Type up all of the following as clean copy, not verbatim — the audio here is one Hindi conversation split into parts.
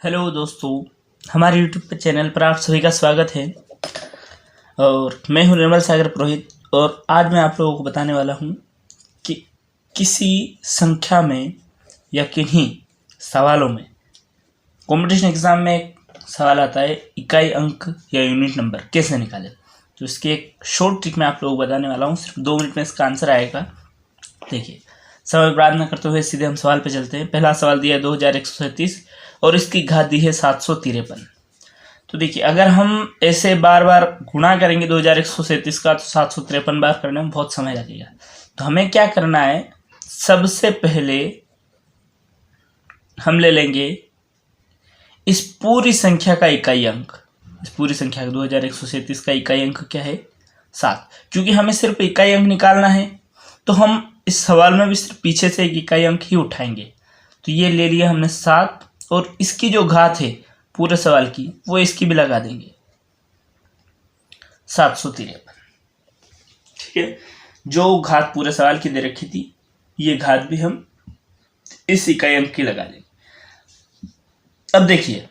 हेलो दोस्तों, हमारे यूट्यूब चैनल पर आप सभी का स्वागत है। और मैं हूं निर्मल सागर पुरोहित। और आज मैं आप लोगों को बताने वाला हूं कि किसी संख्या में या किन्हीं सवालों में कंपटीशन एग्ज़ाम में एक सवाल आता है, इकाई अंक या यूनिट नंबर कैसे निकालें। तो इसकी एक शॉर्ट ट्रिक मैं आप लोगों को बताने वाला हूँ। सिर्फ 2 मिनट में इसका आंसर आएगा। देखिए, समय बर्बाद न करते हुए सीधे हम सवाल पे चलते हैं। पहला सवाल दिया है 2137 और इसकी घात दी है 753। तो देखिए, अगर हम ऐसे बार बार गुणा करेंगे 2137 का, तो 753 बार करने में बहुत समय लगेगा। तो हमें क्या करना है, सबसे पहले हम ले लेंगे इस पूरी संख्या का इकाई अंक। इस पूरी संख्या का 2137 का इकाई अंक क्या है? 7। क्योंकि हमें सिर्फ इकाई अंक निकालना है, तो हम इस सवाल में भी सिर्फ पीछे से एक इकाई अंक ही उठाएंगे। तो ये ले लिया हमने 7, और इसकी जो घात है पूरे सवाल की, वो इसकी भी लगा देंगे 753। ठीक है, जो घात पूरे सवाल की दे रखी थी, ये घात भी हम इस इकाई अंक की लगा देंगे। अब देखिए,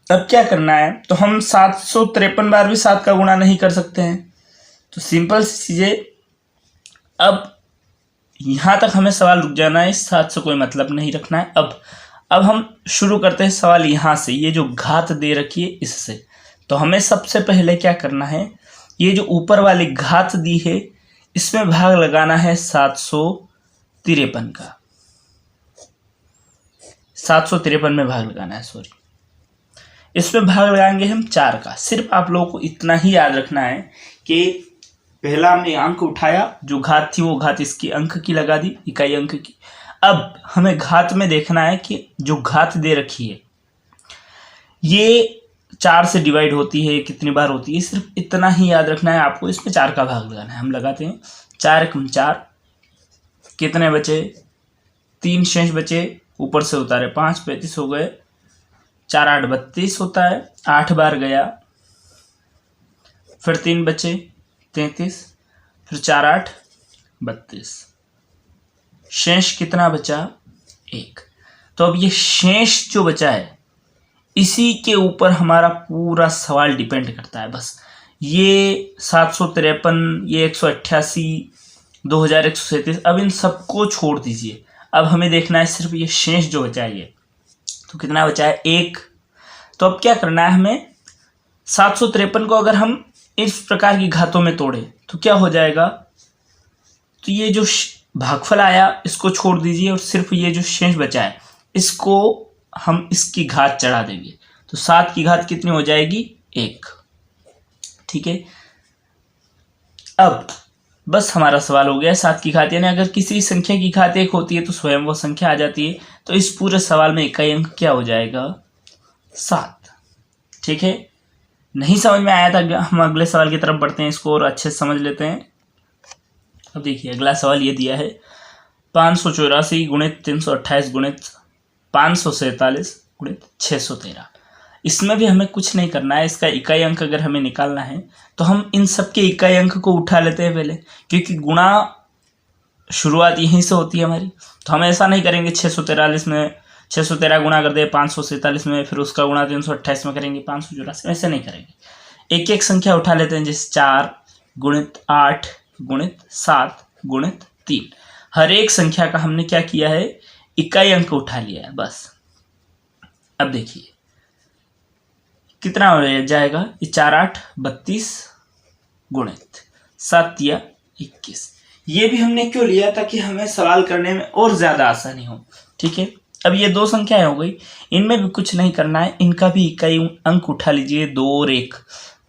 अब क्या करना है, तो हम 753 बार भी 7 का गुणा नहीं कर सकते हैं। तो सिंपल सी चीजें, अब यहां तक हमें सवाल रुक जाना है, इस 7 से कोई मतलब नहीं रखना है। अब हम शुरू करते हैं सवाल यहाँ से, ये जो घात दे रखी है इससे। तो हमें सबसे पहले क्या करना है, ये जो ऊपर वाली घात दी है इसमें भाग लगाना है 753 का। 753 में भाग लगाना है, सॉरी, इसमें भाग लगाएंगे हम 4 का। सिर्फ आप लोगों को इतना ही याद रखना है कि पहला हमने अंक उठाया, जो घात थी वो घात इसकी अंक की लगा दी, इकाई अंक की। अब हमें घात में देखना है कि जो घात दे रखी है ये 4 से डिवाइड होती है, कितनी बार होती है, सिर्फ इतना ही याद रखना है आपको। इसमें 4 का भाग लगाना है। हम लगाते हैं 4 एकम 4, कितने बचे? 3 शेष बचे, ऊपर से उतारे 5, 35 हो गए। 4 8 32 होता है, 8 बार गया, फिर 3 बचे 33, फिर 4 8 32, शेष कितना बचा? 1। तो अब ये शेष जो बचा है, इसी के ऊपर हमारा पूरा सवाल डिपेंड करता है। बस ये 753, ये 188, 2137, अब इन सबको छोड़ दीजिए। अब हमें देखना है सिर्फ ये शेष जो बचा है, ये तो कितना बचा है? 1। तो अब क्या करना है हमें, 753 को अगर हम इस प्रकार की घातों में तोड़े तो क्या हो जाएगा, तो ये जो भागफल आया इसको छोड़ दीजिए, और सिर्फ ये जो शेष बचा है इसको हम इसकी घात चढ़ा देंगे। तो 7 की घात कितनी हो जाएगी? 1। ठीक है, अब बस हमारा सवाल हो गया 7 की घात। यानी अगर किसी संख्या की घात 1 होती है तो स्वयं वो संख्या आ जाती है। तो इस पूरे सवाल में इकाई अंक क्या हो जाएगा? 7। ठीक है, नहीं समझ में आया था, हम अगले सवाल की तरफ बढ़ते हैं, इसको और अच्छे से समझ लेते हैं। अब देखिए, अगला सवाल ये दिया है 584 गुणित 328 गुणित 547 गुणित 613। इसमें भी हमें कुछ नहीं करना है। इसका इकाई अंक अगर हमें निकालना है तो हम इन सब के इकाई अंक को उठा लेते हैं पहले, क्योंकि गुणा शुरुआत यहीं से होती है हमारी। तो हम ऐसा नहीं करेंगे 643 में 613 गुणा कर दे 547 में, फिर उसका गुणा 328 में करेंगे 584, ऐसे नहीं करेंगे। एक एक संख्या उठा लेते हैं, जैसे 4 गुणित 8 गुणित 7 गुणित 3। हर एक संख्या का हमने क्या किया है, इकाई अंक उठा लिया है बस। अब देखिए कितना हो जाएगा, ये 4 8 32 गुणित 7 3 21। ये भी हमने क्यों लिया, ताकि हमें सवाल करने में और ज्यादा आसानी हो। ठीक है, अब ये 2 संख्याएं हो गई, इनमें भी कुछ नहीं करना है, इनका भी इकाई अंक उठा लीजिए 2 और 1,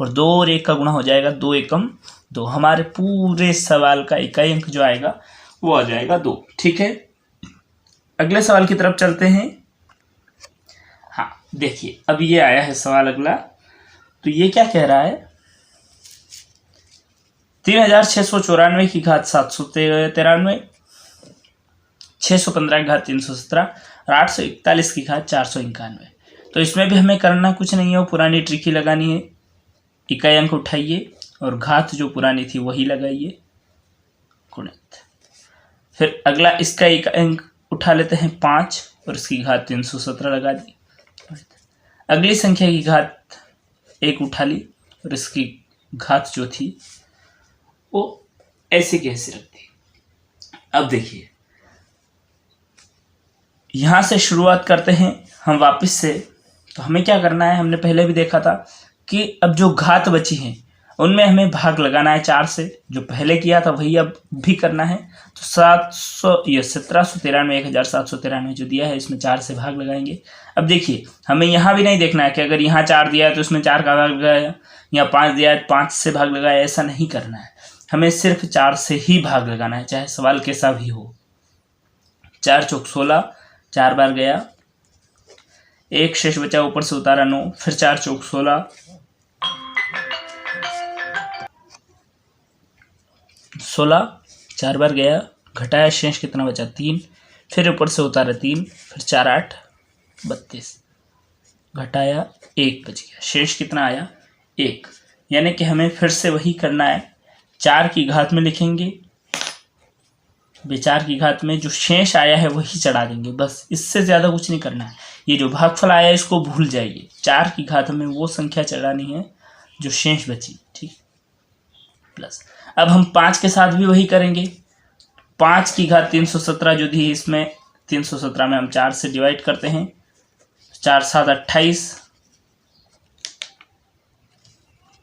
और 2 और 1 का गुणा हो जाएगा 2 एकम 2। हमारे पूरे सवाल का इकाई अंक जो आएगा वो आ जाएगा 2। ठीक है, अगले सवाल की तरफ चलते हैं। हाँ देखिए, अब ये आया है सवाल अगला। तो ये क्या कह रहा है, 3694 की घात 793, 615 की घात 317 और 841 की घात 491। तो इसमें भी हमें करना कुछ नहीं है, पुरानी ट्रिक ही लगानी है। इकाई अंक उठाइए और घात जो पुरानी थी वही लगाइए, गुणित। फिर अगला इसका इकाई अंक उठा लेते हैं 5 और इसकी घात 317 लगा दी। अगली संख्या की घात 1 उठा ली और इसकी घात जो थी वो ऐसे कैसे रख दी। अब देखिए यहां से शुरुआत करते हैं हम वापस से। तो हमें क्या करना है, हमने पहले भी देखा था कि अब जो घात बची हैं उनमें हमें भाग लगाना है 4 से। जो पहले किया था वही अब भी करना है। तो 1793 1793 जो दिया है इसमें 4 से भाग लगाएंगे। अब देखिए हमें यहाँ भी नहीं देखना है कि अगर यहाँ 4 दिया है तो इसमें 4 का भाग लगाया, या 5 दिया है 5 से भाग लगाया, ऐसा नहीं करना है। हमें सिर्फ 4 से ही भाग लगाना है, चाहे सवाल कैसा भी हो। 4 चौक 16, 4 बार गया, 1 शेष बचा, ऊपर से उतारा 9, फिर 4 चौक 16, 16, 4 बार गया, घटाया, शेष कितना बचा 3, फिर ऊपर से उतारा 3, फिर 4 8 32, घटाया 1 बच गया, शेष कितना आया 1। यानी कि हमें फिर से वही करना है, 4 की घात में लिखेंगे, 4 की घात में जो शेष आया है वही चढ़ा देंगे, बस इससे ज़्यादा कुछ नहीं करना है। ये जो भागफल आया है इसको भूल जाइए, 4 की घात में वो संख्या चढ़ानी है जो शेष बची, ठीक। प्लस अब हम 5 के साथ भी वही करेंगे। 5 की घात 317 जो दी इसमें 317 में हम 4 से डिवाइड करते हैं, 4 7 28,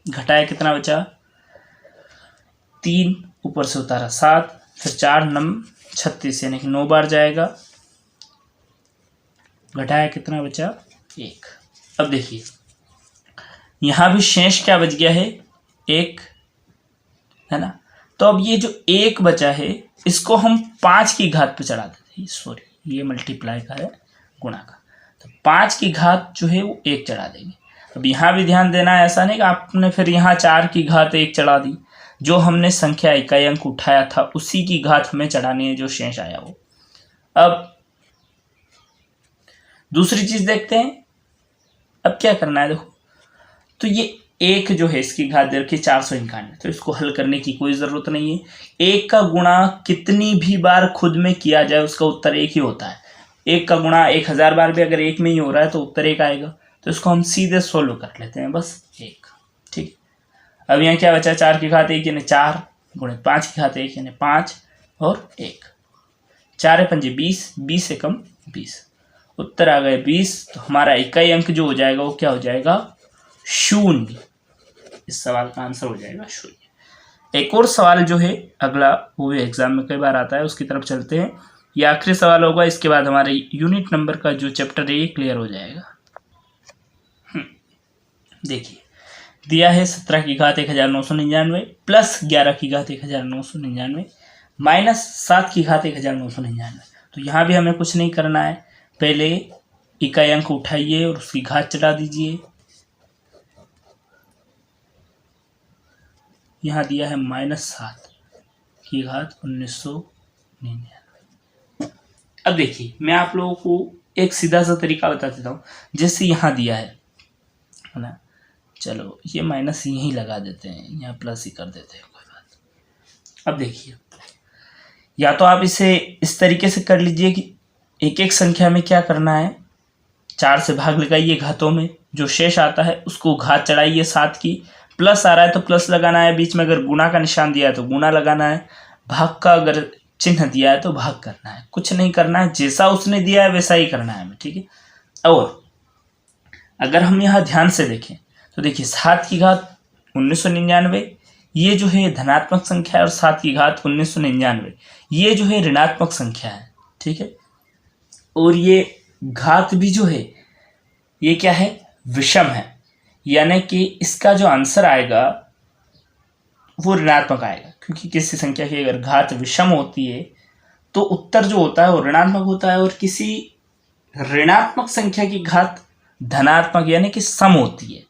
घटाया कितना बचा 3, ऊपर से उतारा 7, फिर 4 9 36, यानी कि 9 बार जाएगा, घटाया कितना बचा 1। अब देखिए यहाँ भी शेष क्या बच गया है 1, है ना। तो अब ये जो 1 बचा है इसको हम 5 की घात पे चढ़ा देते हैं, सॉरी ये मल्टीप्लाई का है, गुणा का। तो 5 की घात जो है वो 1 चढ़ा देंगे। अब यहाँ भी ध्यान देना है, ऐसा नहीं कि आपने फिर यहाँ 4 की घात 1 चढ़ा दी, जो हमने संख्या इकाई अंक उठाया था उसी की घात हमें चढ़ानी है जो शेष आया वो। अब दूसरी चीज देखते हैं, अब क्या करना है देखो। तो ये 1 जो है इसकी घात दे रखी 491, तो इसको हल करने की कोई ज़रूरत नहीं है। 1 का गुणा कितनी भी बार खुद में किया जाए उसका उत्तर 1 ही होता है। 1 का गुणा 1000 बार भी अगर 1 में ही हो रहा है तो उत्तर 1 आएगा। तो इसको हम सीधे सोल्व कर लेते हैं, बस 1, ठीक। अब यहाँ क्या बचा, 4 की घात 1 यानी 4, गुणे 5 की घात 1 यानी 5 और 1, 4 पंजे 20, 20 से कम 20, उत्तर आ गए 20। तो हमारा इकाई अंक जो हो जाएगा वो क्या हो जाएगा 0। इस सवाल का आंसर हो जाएगा 0। एक और सवाल जो है अगला, वो भी एग्जाम में कई बार आता है, उसकी तरफ चलते हैं। ये आखिरी सवाल होगा, इसके बाद हमारे यूनिट नंबर का जो चैप्टर है ये क्लियर हो जाएगा। देखिए दिया है 17 की घात 1999 प्लस 11 की घात 1999 माइनस 7 की घात 1999। तो यहाँ भी हमें कुछ नहीं करना है, पहले इकाई अंक उठाइए और उसकी घात चढ़ा दीजिए। यहाँ दिया है -7 की घात 1999। अब देखिए मैं आप लोगों को एक सीधा सा तरीका बता देता हूँ। जैसे यहाँ दिया है ना, चलो ये माइनस यहीं लगा देते हैं, यहाँ प्लस ही कर देते हैं, कोई बात। अब देखिए या तो आप इसे इस तरीके से कर लीजिए कि एक एक संख्या में क्या करना है, 4 से भाग लगाइए घातों में, जो शेष आता है उसको घात चढ़ाइए 7 की, प्लस आ रहा है तो प्लस लगाना है, बीच में अगर गुणा का निशान दिया है तो गुणा लगाना है, भाग का अगर चिन्ह दिया है तो भाग करना है, कुछ नहीं करना है, जैसा उसने दिया है वैसा ही करना है हमें, ठीक है। और अगर हम यहाँ ध्यान से देखें तो देखिए 7 की घात 1999 ये जो है धनात्मक संख्या है, और 7 की घात 1999 ये जो है ऋणात्मक संख्या है, ठीक है। और ये घात भी जो है ये क्या है, विषम है, यानी कि इसका जो आंसर आएगा वो ऋणात्मक आएगा, क्योंकि किसी संख्या की अगर घात विषम होती है तो उत्तर जो होता है वो ऋणात्मक होता है, और किसी ऋणात्मक संख्या की घात धनात्मक यानी कि सम होती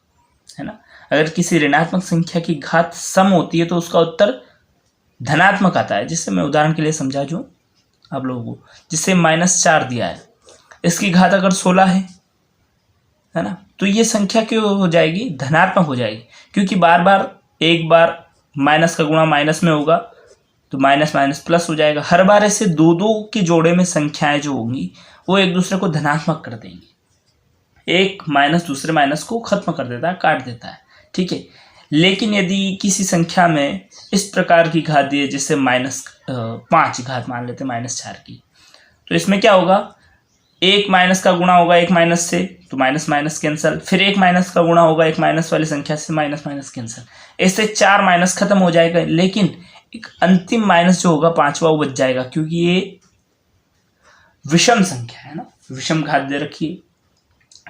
है ना। अगर किसी ऋणात्मक संख्या की घात सम होती है तो उसका उत्तर धनात्मक आता है। जिससे मैं उदाहरण के लिए समझा दूं आप लोगों को, जिससे -4 दिया है, इसकी घात अगर 16 है ना, तो ये संख्या क्यों हो जाएगी, धनात्मक हो जाएगी, क्योंकि बार बार एक बार माइनस का गुणा माइनस में होगा तो माइनस माइनस प्लस हो जाएगा। हर बार ऐसे 2-2 के जोड़े में संख्याएं जो होंगी वो एक दूसरे को धनात्मक कर देंगी। एक माइनस दूसरे माइनस को खत्म कर देता है, काट देता है, ठीक है। लेकिन यदि किसी संख्या में इस प्रकार की घात दी है, जैसे -5 घात मान लेते हैं -4 की, तो इसमें क्या होगा, एक माइनस का गुणा होगा एक माइनस से, तो माइनस माइनस कैंसल, फिर एक माइनस का गुणा होगा एक माइनस वाली संख्या से, माइनस माइनस कैंसल, ऐसे 4 माइनस खत्म हो जाएगा। लेकिन एक अंतिम माइनस जो होगा 5वां वो बच जाएगा, क्योंकि ये विषम संख्या है ना, विषम घात दे रखी है।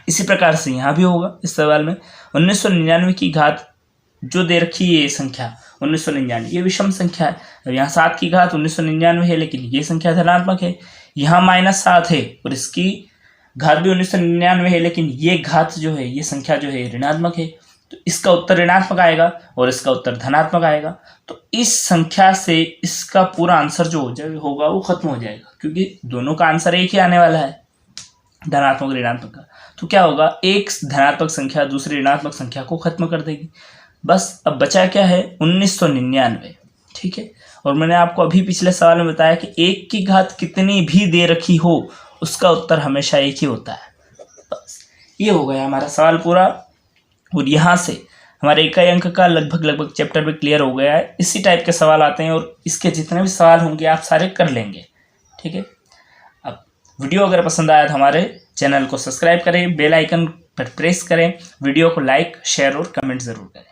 इसी प्रकार से यहाँ भी होगा इस सवाल में 1999 की घात जो दे रखी है, ये संख्या 1999 ये विषम संख्या है। अब यहाँ 7 की घात 1999 है, लेकिन ये संख्या धनात्मक है। यहाँ -7 है और इसकी घात भी 1999 है, लेकिन ये घात जो है, ये संख्या जो है ऋणात्मक है, तो इसका उत्तर ऋणात्मक आएगा और इसका उत्तर धनात्मक आएगा। तो इस संख्या से इसका पूरा आंसर जो होगा वो खत्म हो जाएगा, क्योंकि दोनों का आंसर एक ही आने वाला है, धनात्मक ऋणात्मक का। तो क्या होगा, एक धनात्मक संख्या दूसरी ऋणात्मक संख्या को खत्म कर देगी। बस अब बचा क्या है, 1999, ठीक है। और मैंने आपको अभी पिछले सवाल में बताया कि 1 की घात कितनी भी दे रखी हो उसका उत्तर हमेशा एक ही होता है। बस ये हो गया हमारा सवाल पूरा, और यहाँ से हमारे इकाई अंक का लगभग चैप्टर भी क्लियर हो गया है। इसी टाइप के सवाल आते हैं और इसके जितने भी सवाल होंगे आप सारे कर लेंगे, ठीक है। अब वीडियो अगर पसंद आया तो हमारे चैनल को सब्सक्राइब करें, बेल आइकन पर प्रेस करें, वीडियो को लाइक शेयर और कमेंट ज़रूर करें।